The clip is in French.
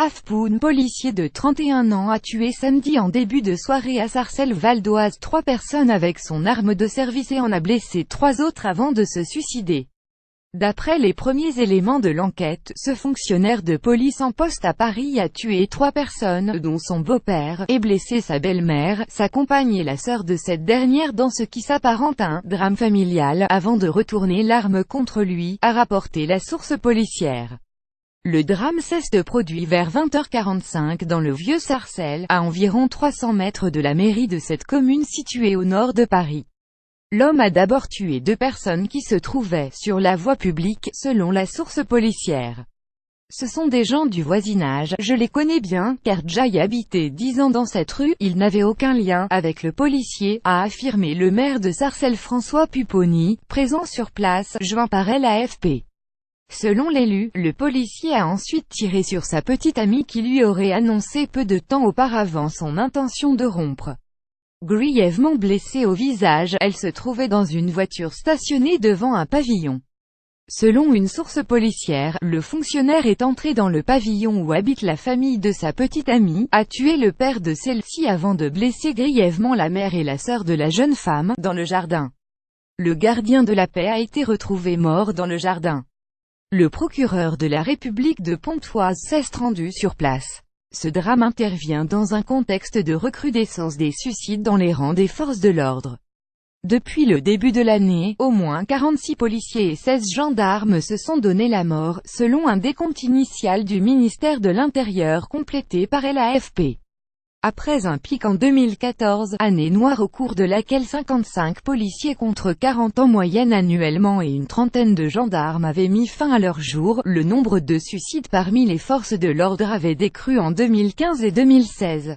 Afpoun, policier de 31 ans, a tué samedi en début de soirée à Sarcelles Val d'Oise 3 personnes avec son arme de service et en a blessé 3 autres avant de se suicider. D'après les premiers éléments de l'enquête, ce fonctionnaire de police en poste à Paris a tué 3 personnes, dont son beau-père, et blessé sa belle-mère, sa compagne et la sœur de cette dernière dans ce qui s'apparente à un drame familial, avant de retourner l'arme contre lui, a rapporté la source policière. Le drame s'est produit vers 20h45 dans le vieux Sarcelles, à environ 300 mètres de la mairie de cette commune située au nord de Paris. L'homme a d'abord tué 2 personnes qui se trouvaient sur la voie publique, selon la source policière. Ce sont des gens du voisinage, je les connais bien, car Jay habitait 10 ans dans cette rue, il n'avait aucun lien avec le policier, a affirmé le maire de Sarcelles François Pupponi, présent sur place, joint par l'AFP. Selon l'élu, le policier a ensuite tiré sur sa petite amie qui lui aurait annoncé peu de temps auparavant son intention de rompre. Grièvement blessée au visage, elle se trouvait dans une voiture stationnée devant un pavillon. Selon une source policière, le fonctionnaire est entré dans le pavillon où habite la famille de sa petite amie, a tué le père de celle-ci avant de blesser grièvement la mère et la sœur de la jeune femme, dans le jardin. Le gardien de la paix a été retrouvé mort dans le jardin. Le procureur de la République de Pontoise s'est rendu sur place. Ce drame intervient dans un contexte de recrudescence des suicides dans les rangs des forces de l'ordre. Depuis le début de l'année, au moins 46 policiers et 16 gendarmes se sont donné la mort, selon un décompte initial du ministère de l'Intérieur complété par l'AFP. Après un pic en 2014, année noire au cours de laquelle 55 policiers contre 40 en moyenne annuellement et une trentaine de gendarmes avaient mis fin à leur jour, le nombre de suicides parmi les forces de l'ordre avait décru en 2015 et 2016.